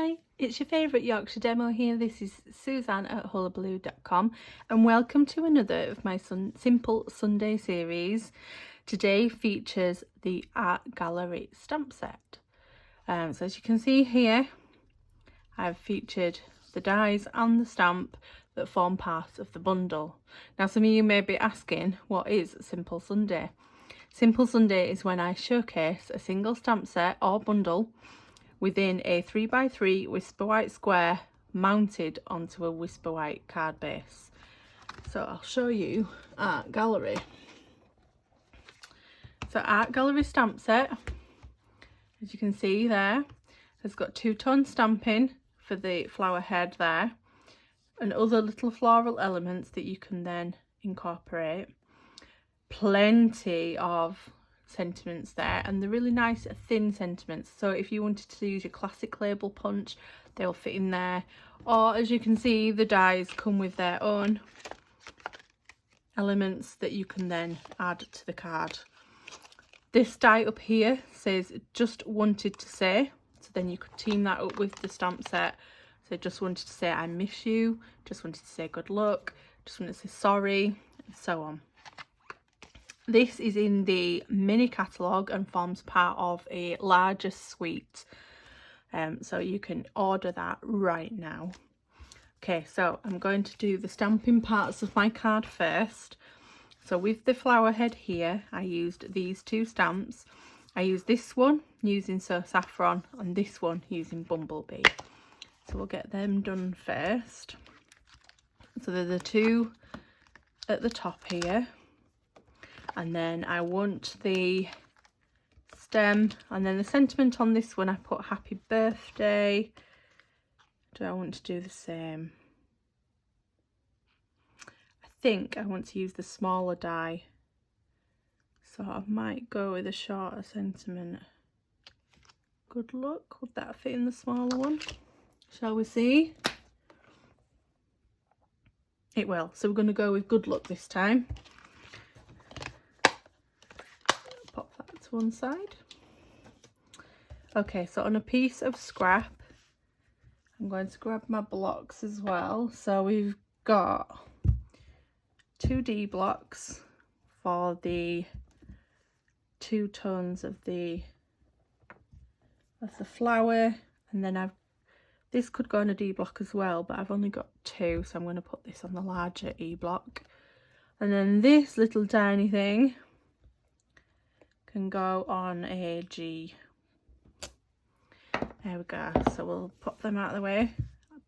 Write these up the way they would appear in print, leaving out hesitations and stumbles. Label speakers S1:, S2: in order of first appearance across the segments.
S1: Hi, it's your favourite Yorkshire demo here. This is Suzanne at Hullahbaloo.com and welcome to another of my Simple Sunday series. Today features the Art Gallery stamp set. So as you can see here, I've featured the dies and the stamp that form part of the bundle. Now some of you may be asking, what is Simple Sunday? Simple Sunday is when I showcase a single stamp set or bundle within a 3x3 Whisper White square mounted onto a Whisper White card base. So I'll show you Art Gallery. So Art Gallery stamp set, as you can see there, has got two-tone stamping for the flower head there and other little floral elements that you can then incorporate. Plenty of sentiments there, and they're really nice thin sentiments, so if you wanted to use your classic label punch, they'll fit in there. Or as you can see, the dies come with their own elements that you can then add to the card. This die up here says just wanted to say, so then you could team that up with the stamp set. So just wanted to say I miss you, just wanted to say good luck, just wanted to say sorry, and so on. This is in the mini catalogue and forms part of a larger suite, so you can order that right now. Okay, so I'm going to do the stamping parts of my card first. So with the flower head here, I used these two stamps. I used this one using So Saffron and this one using Bumblebee. So we'll get them done first. So they're the two at the top here. And then I want the stem, and then the sentiment on this one I put happy birthday. Do I want to do the same? I think I want to use the smaller die, so I might go with a shorter sentiment. Good luck. Would that fit in the smaller one? Shall we see? It will. So we're going to go with good luck this time. One side. Okay, so on a piece of scrap, I'm going to grab my blocks as well. So we've got 2D blocks for the two tones of the flower, and then this could go on a D block as well, but I've only got two, so I'm going to put this on the larger E block. And then this little tiny thing can go on a G. There we go. So we'll pop them out of the way.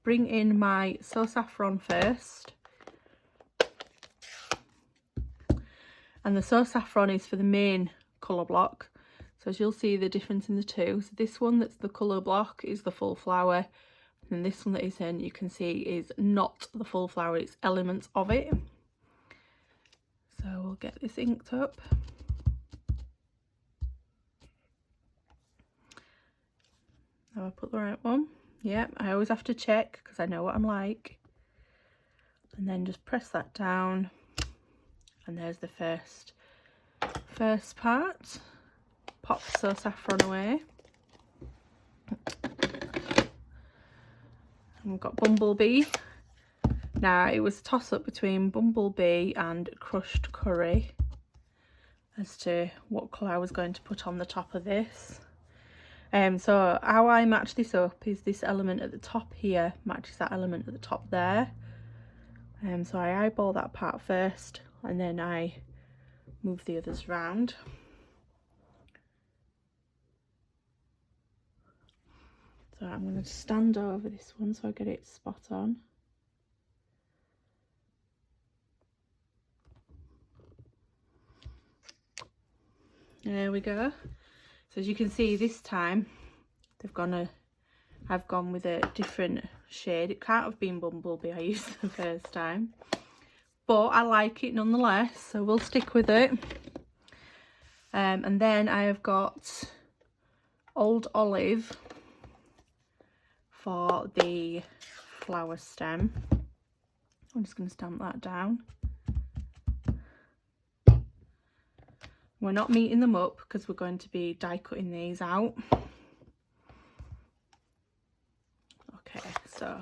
S1: Bring in my So Saffron first. And the So Saffron is for the main colour block. So as you'll see the difference in the two. So this one that's the colour block is the full flower. And this one that is in, you can see, is not the full flower. It's elements of it. So we'll get this inked up. Have I put the right one? Yep, I always have to check because I know what I'm like. And then just press that down, and there's the first part. Pop So Saffron away. And we've got Bumblebee. Now it was a toss up between Bumblebee and Crushed Curry as to what colour I was going to put on the top of this. So how I match this up is this element at the top here matches that element at the top there. So I eyeball that part first, and then I move the others round. So I'm going to stand over this one so I get it spot on. There we go. So as you can see, this time I've gone with a different shade. It can't have been Bumblebee I used the first time, but I like it nonetheless, so we'll stick with it. And then I have got Old Olive for the flower stem. I'm just going to stamp that down. We're not meeting them up because we're going to be die cutting these out. so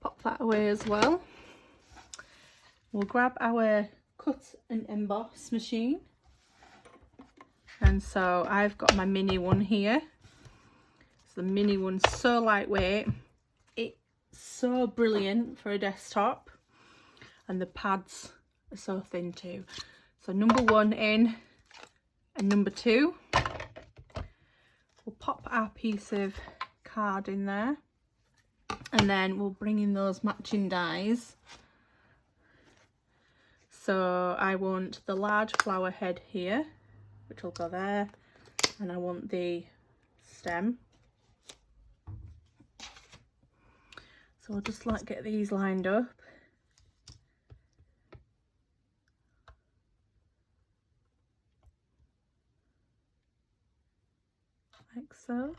S1: pop that away as well. We'll grab our cut and emboss machine, and so I've got my mini one here. So the mini one's so lightweight, it's so brilliant for a desktop, and the pads are so thin too. So number 1 in and number 2. We'll pop our piece of card in there, and then we'll bring in those matching dies. So I want the large flower head here, which will go there, and I want the stem. So I'll just like get these lined up. Like so.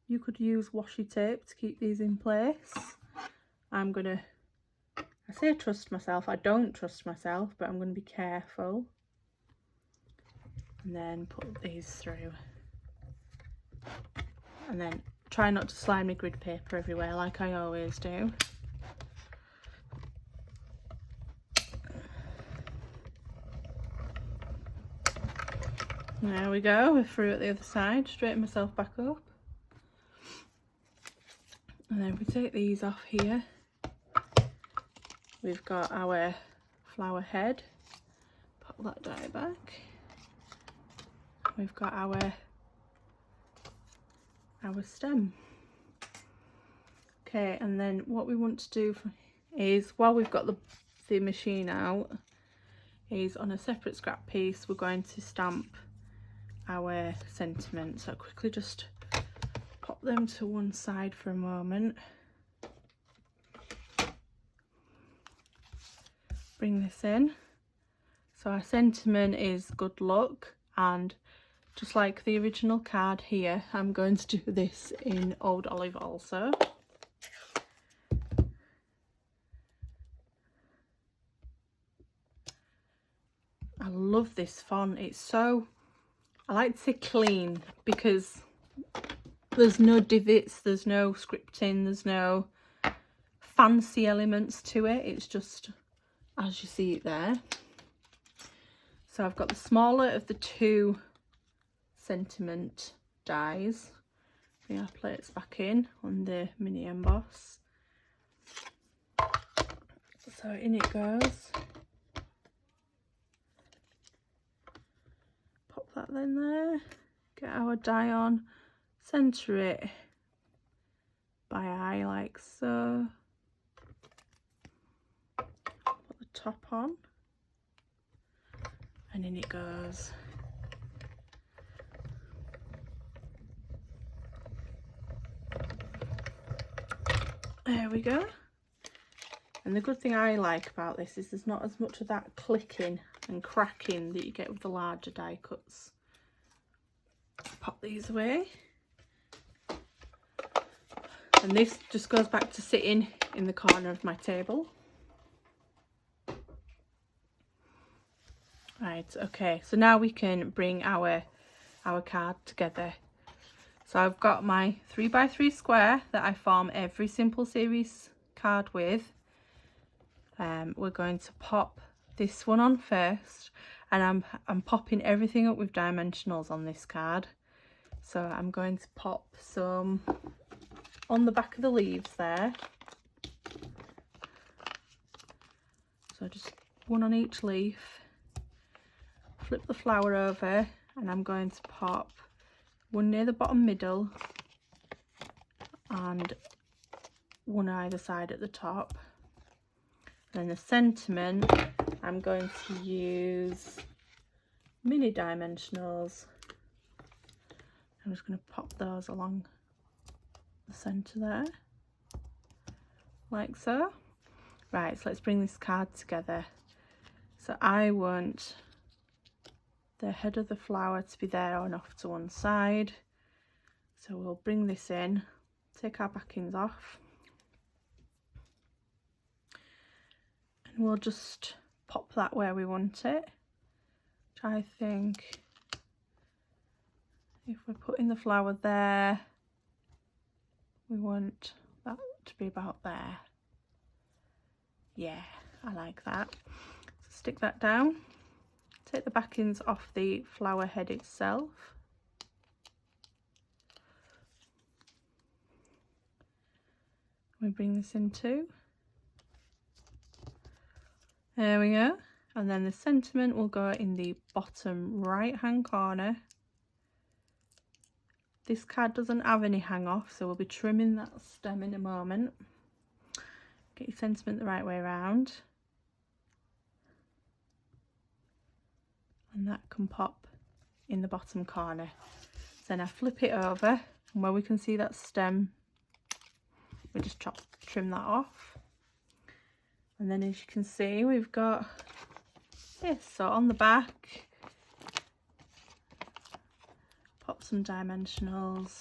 S1: You could use washi tape to keep these in place. I'm gonna, I say trust myself, I don't trust myself, but I'm going to be careful. And then put these through. And then try not to slide my grid paper everywhere like I always do. There we go, we're through at the other side. Straighten myself back up. And then we take these off here. We've got our flower head, pop that die back. We've got our stem. Okay, and then what we want to do is, while we've got the machine out, is on a separate scrap piece we're going to stamp our sentiment. So quickly just pop them to one side for a moment. Bring this in. So our sentiment is good luck, and just like the original card here, I'm going to do this in Old Olive also. I love this font. It's so, I like to say clean, because there's no divots, there's no scripting, there's no fancy elements to it. It's just as you see it there. So I've got the smaller of the 2 sentiment dies. Bring our plates back in on the mini emboss. So in it goes. Pop that in there. Get our die on. Centre it by eye like so. Put the top on. And in it goes. There we go. And the good thing I like about this is there's not as much of that clicking and cracking that you get with the larger die cuts. Pop these away. And this just goes back to sitting in the corner of my table. Right, okay, so now we can bring our card together. So I've got my 3x3 square that I form every Simple Series card with. We're going to pop this one on first, and I'm popping everything up with dimensionals on this card. So I'm going to pop some on the back of the leaves there. So just one on each leaf. Flip the flower over, and I'm going to pop one near the bottom middle and one either side at the top. And then the sentiment, I'm going to use mini dimensionals. I'm just going to pop those along the centre there, like so. Right, so let's bring this card together. So I want the head of the flower to be there and off to one side. So we'll bring this in, take our backings off, and we'll just pop that where we want it. Which I think, if we're putting the flower there, we want that to be about there. Yeah, I like that. So stick that down. Take the backings off the flower head itself. We bring this in too. There we go. And then the sentiment will go in the bottom right hand corner. This card doesn't have any hang off, so we'll be trimming that stem in a moment. Get your sentiment the right way around. And that can pop in the bottom corner. Then I flip it over, and where we can see that stem, we just trim that off. And then as you can see, we've got this. So on the back, pop some dimensionals,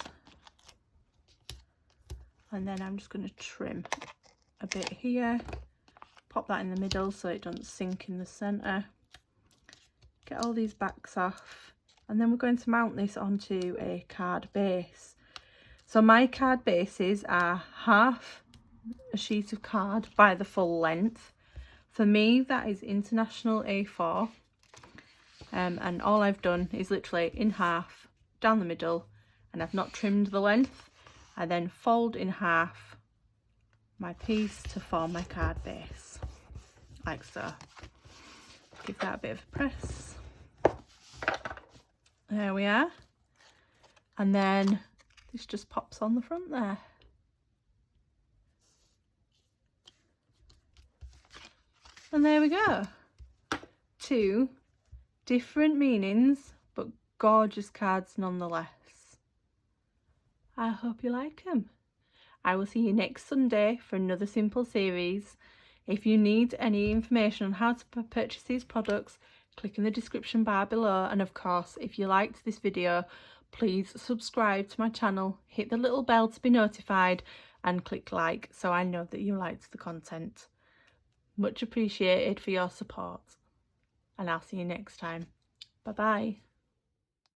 S1: and then I'm just going to trim a bit here, pop that in the middle so it doesn't sink in the centre. Get all these backs off, and then we're going to mount this onto a card base. So my card bases are half a sheet of card by the full length. For me, that is International A4, and all I've done is literally in half down the middle, and I've not trimmed the length. I then fold in half my piece to form my card base, like so. Give that a bit of a press. There we are. And then this just pops on the front there. And there we go. 2 different meanings, but gorgeous cards nonetheless. I hope you like them. I will see you next Sunday for another simple series. If you need any information on how to purchase these products, click in the description bar below. And of course, if you liked this video, please subscribe to my channel, hit the little bell to be notified, and click like so I know that you liked the content. Much appreciated for your support, and I'll see you next time. Bye bye.